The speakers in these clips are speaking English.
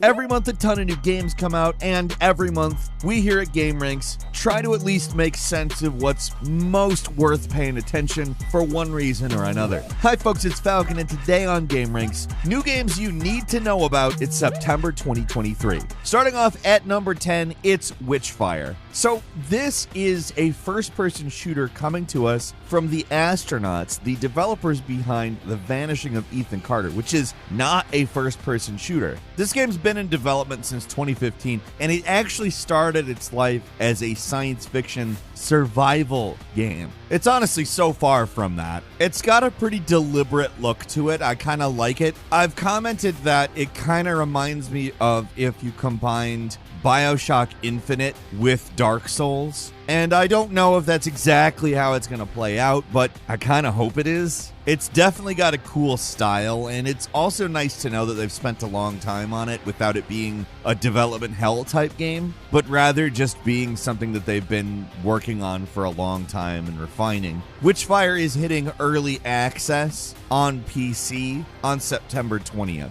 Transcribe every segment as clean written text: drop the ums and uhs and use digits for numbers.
Every month a ton of new games come out, and every month we here at GameRanks try to at least make sense of what's most worth paying attention for one reason or another. Hi folks, it's Falcon, and today on GameRanks, new games you need to know about. It's September 2023. Starting off at number 10, it's Witchfire. So this is a first-person shooter coming to us from the Astronauts, the developers behind The Vanishing of Ethan Carter, which is not a first-person shooter. This game's been in development since 2015, and it actually started its life as a science fiction survival game. It's honestly so far from that. It's got a pretty deliberate look to it. I kind of like it. I've commented that it kind of reminds me of if you combined BioShock Infinite with Dark Souls. And I don't know if that's exactly how it's going to play out, but I kind of hope it is. It's definitely got a cool style, and it's also nice to know that they've spent a long time on it without it being a development hell type game, but rather just being something that they've been working on for a long time and refining. Witchfire is hitting early access on PC on September 20th.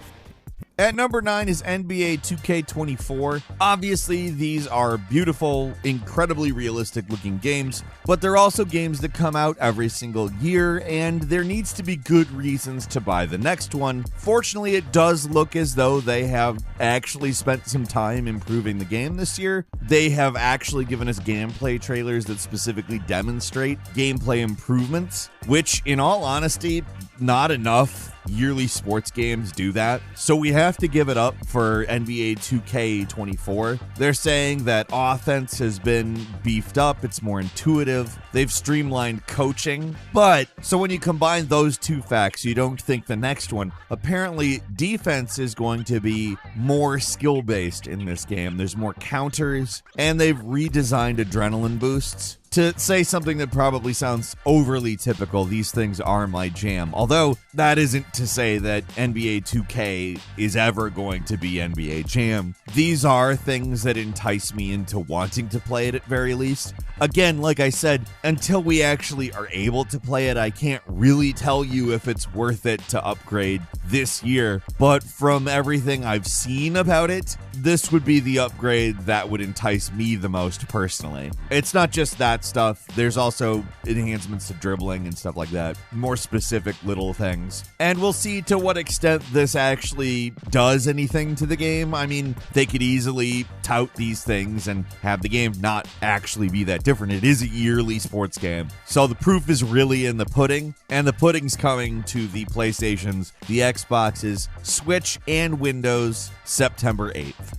At number 9 is NBA 2K24. Obviously, these are beautiful, incredibly realistic looking games, but they're also games that come out every single year, and there needs to be good reasons to buy the next one. Fortunately, it does look as though they have actually spent some time improving the game this year. They have actually given us gameplay trailers that specifically demonstrate gameplay improvements, which, in all honesty, not enough yearly sports games do that. So we have to give it up for NBA 2K24. They're saying that offense has been beefed up, it's more intuitive, they've streamlined coaching. But so when you combine those two facts, you don't think the next one. Apparently defense is going to be more skill based in this game. There's more counters, and they've redesigned adrenaline boosts. To say something that probably sounds overly typical, these things are my jam. Although, that isn't to say that NBA 2K is ever going to be NBA Jam. These are things that entice me into wanting to play it at very least. Again, like I said, until we actually are able to play it, I can't really tell you if it's worth it to upgrade this year. But from everything I've seen about it, this would be the upgrade that would entice me the most personally. It's not just that stuff. There's also enhancements to dribbling and stuff like that. More specific little things. And we'll see to what extent this actually does anything to the game. I mean, they could easily tout these things and have the game not actually be that different. It is a yearly sports game. So the proof is really in the pudding, and the pudding's coming to the PlayStations, the Xboxes, Switch, and Windows September 8th.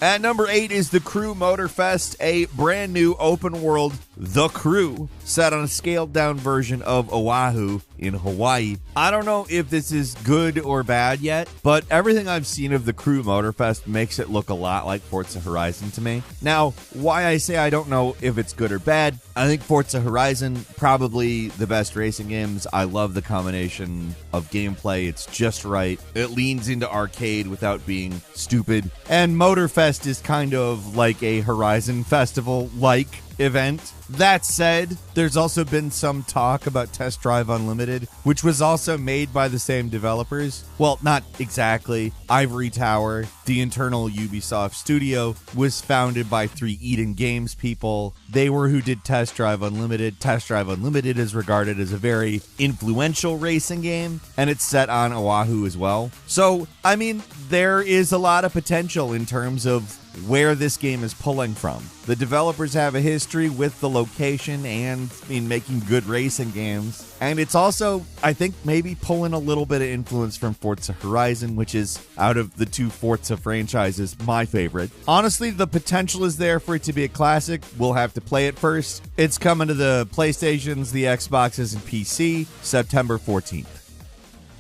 At number 8 is The Crew Motorfest, a brand new open world The Crew set on a scaled down version of Oahu in Hawaii. I don't know if this is good or bad yet, but everything I've seen of The Crew Motorfest makes it look a lot like Forza Horizon to me. Now, why I say I don't know if it's good or bad, I think Forza Horizon, probably the best racing games. I love the combination of gameplay. It's just right. It leans into arcade without being stupid. And Motorfest is kind of like a Horizon Festival-like event. That said, there's also been some talk about Test Drive Unlimited, which was also made by the same developers. Well, not exactly. Ivory Tower, the internal Ubisoft studio, was founded by 3 Eden Games people. They were who did Test Drive Unlimited. Test Drive Unlimited is regarded as a very influential racing game, and it's set on Oahu as well. So, I mean, there is a lot of potential in terms of where this game is pulling from. The developers have a history with the location and in making good racing games. And it's also, I think, maybe pulling a little bit of influence from Forza Horizon, which is, out of the 2 Forza franchises, my favorite. Honestly, the potential is there for it to be a classic. We'll have to play it first. It's coming to the PlayStations, the Xboxes, and PC September 14th.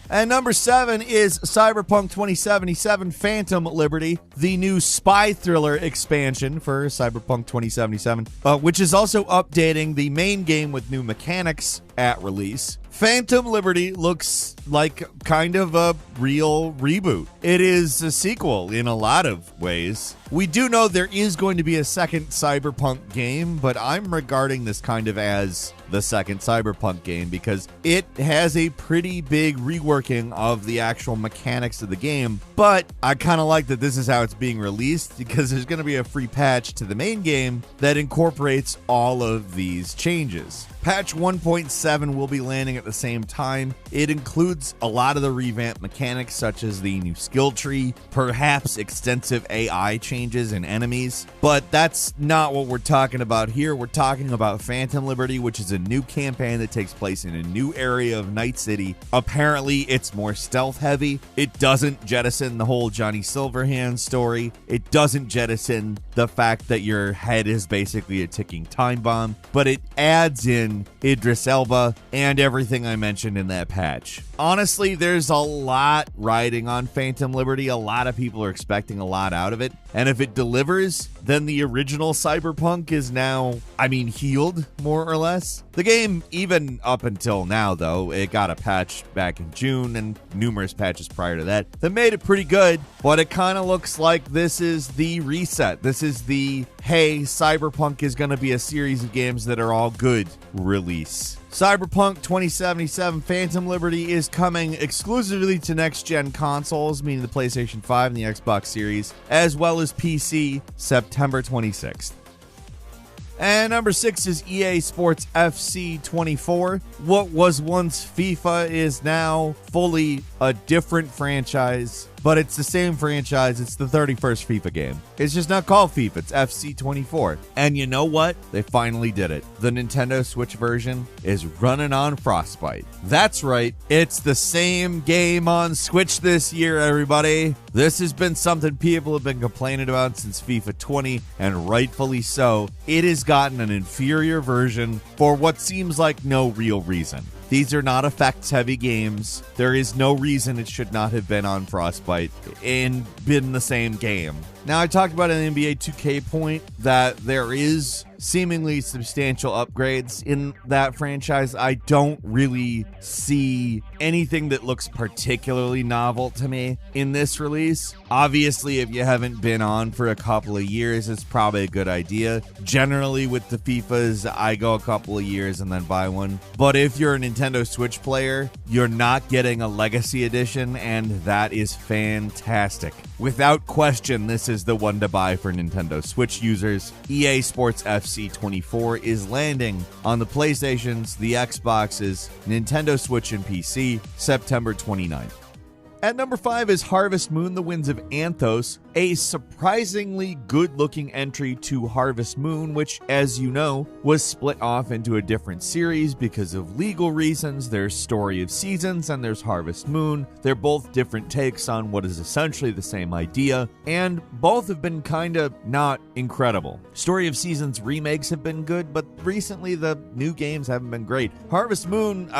And number 7 is Cyberpunk 2077 Phantom Liberty, the new spy thriller expansion for Cyberpunk 2077, which is also updating the main game with new mechanics. at release, Phantom Liberty looks like kind of a real reboot. It is a sequel in a lot of ways. We do know there is going to be a second Cyberpunk game, but I'm regarding this kind of as the second Cyberpunk game because it has a pretty big reworking of the actual mechanics of the game. But I kind of like that this is how it's being released because there's going to be a free patch to the main game that incorporates all of these changes. Patch 1.7 will be landing at the same time. It includes a lot of the revamped mechanics, such as the new skill tree, perhaps extensive AI changes in enemies. But that's not what we're talking about here. We're talking about Phantom Liberty, which is a new campaign that takes place in a new area of Night City. Apparently, it's more stealth heavy. It doesn't jettison the whole Johnny Silverhand story. It doesn't jettison the fact that your head is basically a ticking time bomb, but it adds in Idris Elba and everything I mentioned in that patch. Honestly, there's a lot riding on Phantom Liberty. A lot of people are expecting a lot out of it. And if it delivers, then the original Cyberpunk is now, healed, more or less. The game, even up until now, though, it got a patch back in June and numerous patches prior to that made it pretty good, but it kind of looks like this is the reset. This is the, hey, Cyberpunk is going to be a series of games that are all good release. Cyberpunk 2077 Phantom Liberty is coming exclusively to next-gen consoles, meaning the PlayStation 5 and the Xbox Series, as well as PC, September 26th. And number 6 is EA Sports FC 24. What was once FIFA is now fully a different franchise, but it's the same franchise. It's the 31st FIFA game. It's just not called FIFA. It's FC 24. And you know what? They finally did it. The Nintendo Switch version is running on Frostbite. That's right. It's the same game on Switch this year, everybody. This has been something people have been complaining about since FIFA 20, and rightfully so. It has gotten an inferior version for what seems like no real reason. These are not effects-heavy games. There is no reason it should not have been on Frostbite and been the same game. Now, I talked about an NBA 2K point that there is seemingly substantial upgrades in that franchise. I don't really see anything that looks particularly novel to me in this release. Obviously, if you haven't been on for a couple of years, it's probably a good idea. Generally, with the FIFAs, I go a couple of years and then buy one. But if you're a Nintendo Switch player, you're not getting a Legacy Edition, and that is fantastic. Without question, this is the one to buy for Nintendo Switch users. EA Sports FC 24 is landing on the PlayStations, the Xboxes, Nintendo Switch, and PC September 29th. At number 5 is Harvest Moon: The Winds of Anthos, a surprisingly good-looking entry to Harvest Moon, which, as you know, was split off into a different series because of legal reasons. There's Story of Seasons and there's Harvest Moon. They're both different takes on what is essentially the same idea, and both have been kind of not incredible. Story of Seasons remakes have been good, but recently the new games haven't been great. Harvest Moon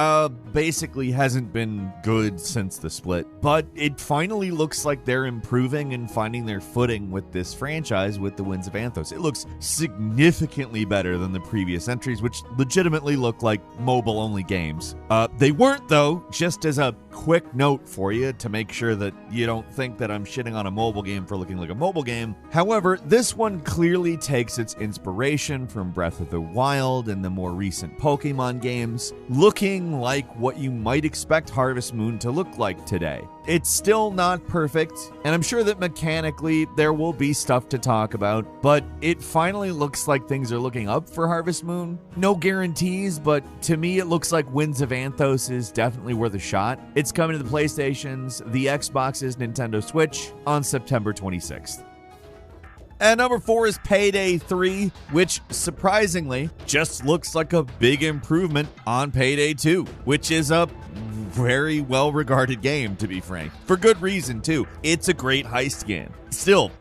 basically hasn't been good since the split, but it finally looks like they're improving and finding their footing with this franchise with the Winds of Anthos. It looks significantly better than the previous entries, which legitimately look like mobile-only games. They weren't, though, just as a quick note for you to make sure that you don't think that I'm shitting on a mobile game for looking like a mobile game. However, this one clearly takes its inspiration from Breath of the Wild and the more recent Pokemon games, looking like what you might expect Harvest Moon to look like today. It's still not perfect, and I'm sure that mechanically there will be stuff to talk about, but it finally looks like things are looking up for Harvest Moon. No guarantees, but to me it looks like Winds of Anthos is definitely worth a shot. It's coming to the PlayStations, the Xboxes, Nintendo Switch on September 26th. And number 4 is Payday 3, which surprisingly just looks like a big improvement on Payday 2, which is a very well-regarded game, to be frank. For good reason, too. It's a great heist game. Still,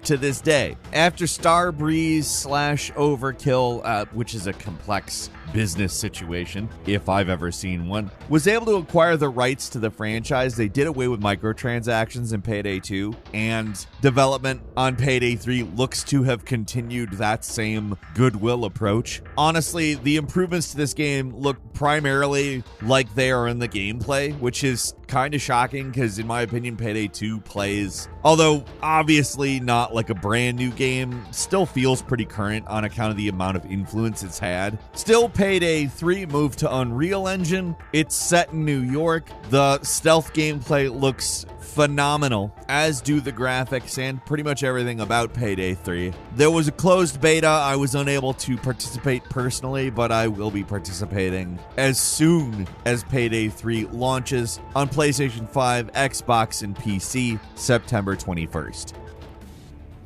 to this day. After Starbreeze / Overkill, which is a complex business situation, if I've ever seen one, was able to acquire the rights to the franchise. They did away with microtransactions in Payday 2, and development on Payday 3 looks to have continued that same goodwill approach. Honestly, the improvements to this game look primarily like they are in the gameplay, which is kind of shocking because, in my opinion, Payday 2 plays, although obviously not like a brand new game, still feels pretty current on account of the amount of influence it's had. Still, Payday 3 moved to Unreal Engine. It's set in New York. The stealth gameplay looks phenomenal, as do the graphics and pretty much everything about Payday 3. There was a closed beta. I was unable to participate personally, but I will be participating as soon as Payday 3 launches on PlayStation 5, Xbox, and PC September 21st.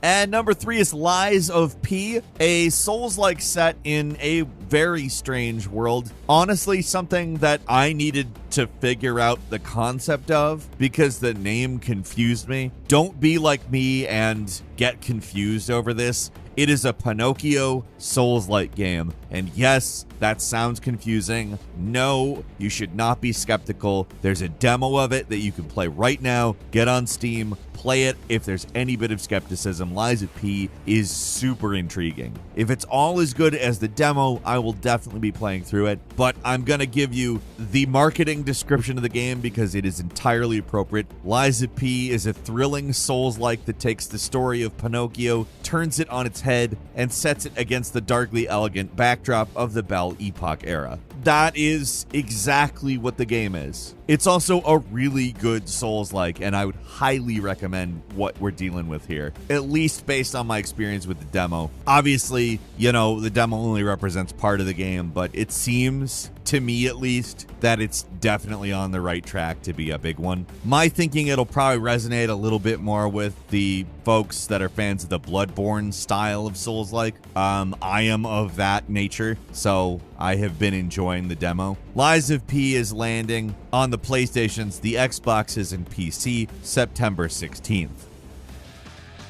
And number 3 is Lies of P, a Souls-like set in a very strange world. Honestly, something that I needed to figure out the concept of because the name confused me. Don't be like me and get confused over this. It is a Pinocchio Souls-like game. And yes, that sounds confusing. No, you should not be skeptical. There's a demo of it that you can play right now. Get on Steam, play it. If there's any bit of skepticism, Lies of P is super intriguing. If it's all as good as the demo, I will definitely be playing through it. But I'm going to give you the marketing description of the game because it is entirely appropriate. Lies of P is a thrilling Souls-like that takes the story of Pinocchio, turns it on its head, and sets it against the darkly elegant backdrop of the Belle Epoque era. That is exactly what the game is. It's also a really good Souls-like, and I would highly recommend what we're dealing with here, at least based on my experience with the demo. Obviously, you know, the demo only represents part of the game, but it seems, to me at least, that it's definitely on the right track to be a big one. My thinking it'll probably resonate a little bit more with the folks that are fans of the Bloodborne style of Souls-like. I am of that nature, so I have been enjoying the demo. Lies of P is landing on the PlayStations, the Xboxes, and PC September 16th.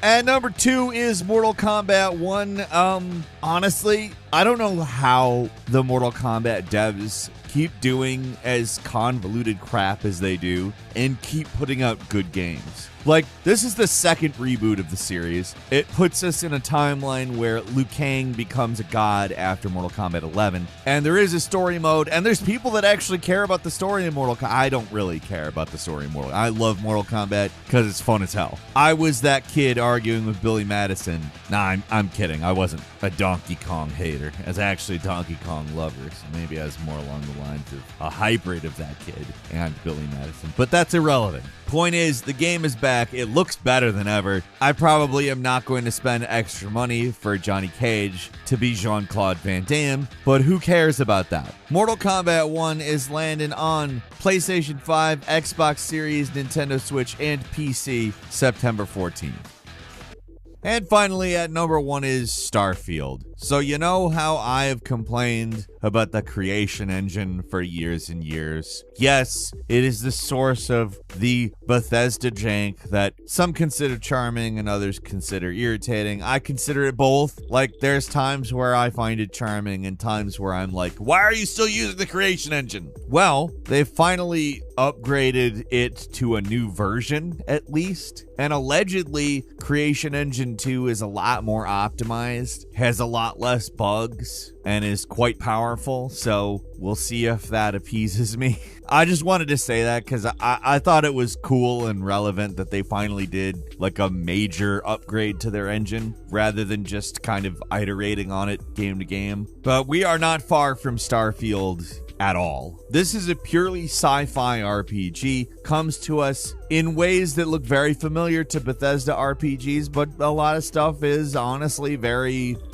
And number 2 is Mortal Kombat 1. Honestly, I don't know how the Mortal Kombat devs keep doing as convoluted crap as they do and keep putting out good games. Like, this is the second reboot of the series. It puts us in a timeline where Liu Kang becomes a god after Mortal Kombat 11. And there is a story mode, and there's people that actually care about the story in Mortal Kombat. I don't really care about the story in Mortal Kombat. I love Mortal Kombat because it's fun as hell. I was that kid arguing with Billy Madison. Nah, I'm kidding. I wasn't a Donkey Kong hater. I was actually a Donkey Kong lover, so maybe I was more along the lines of a hybrid of that kid and Billy Madison. But that's irrelevant. Point is, the game is back. It looks better than ever. I probably am not going to spend extra money for Johnny Cage to be Jean-Claude Van Damme, but who cares about that? Mortal Kombat 1 is landing on PlayStation 5, Xbox Series, Nintendo Switch, and PC September 14th. And finally, at number 1 is Starfield. So you know how I have complained about the creation engine for years and years. Yes, it is the source of the Bethesda jank that some consider charming and others consider irritating. I consider it both. Like, there's times where I find it charming and times where I'm like, why are you still using the creation engine? Well, they finally upgraded it to a new version, at least. And allegedly, Creation Engine 2 is a lot more optimized, has a lot less bugs, and is quite powerful, so we'll see if that appeases me. I just wanted to say that because I thought it was cool and relevant that they finally did like a major upgrade to their engine rather than just kind of iterating on it game to game. But we are not far from Starfield at all. This is a purely sci-fi RPG, comes to us in ways that look very familiar to Bethesda RPGs, but a lot of stuff is honestly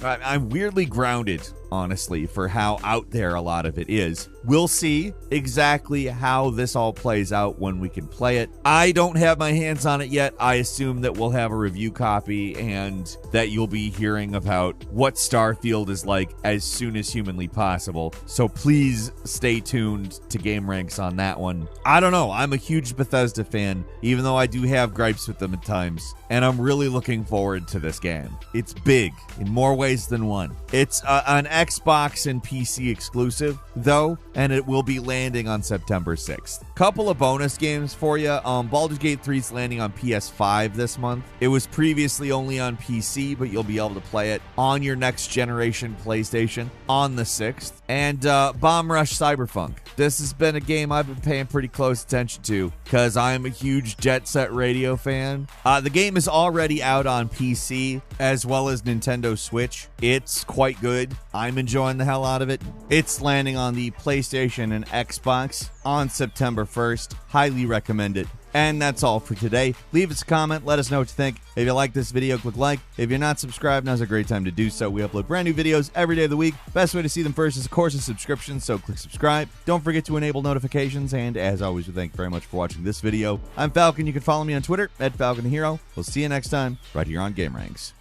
I'm weirdly grounded, honestly, for how out there a lot of it is. We'll see exactly how this all plays out when we can play it. I don't have my hands on it yet. I assume that we'll have a review copy and that you'll be hearing about what Starfield is like as soon as humanly possible. So please stay tuned to Game Ranks on that one. I don't know. I'm a huge Bethesda fan. game, even though I do have gripes with them at times. And I'm really looking forward to this game. It's big in more ways than one. It's an Xbox and PC exclusive, though, and it will be landing on September 6th. Couple of bonus games for you. Baldur's Gate 3 is landing on PS5 this month. It was previously only on PC, but you'll be able to play it on your next generation PlayStation on the 6th. And Bomb Rush Cyberpunk. This has been a game I've been paying pretty close attention to because I'm a huge Jet Set Radio fan. The game is already out on PC as well as Nintendo Switch. It's quite good. I'm enjoying the hell out of it. It's landing on the PlayStation and Xbox on September 1st. Highly recommend it. And that's all for today. Leave us a comment. Let us know what you think. If you like this video, click like. If you're not subscribed, now's a great time to do so. We upload brand new videos every day of the week. Best way to see them first is, of course, a subscription, so click subscribe. Don't forget to enable notifications. And as always, we thank you very much for watching this video. I'm Falcon. You can follow me on Twitter @FalconTheHero. We'll see you next time right here on GameRanks.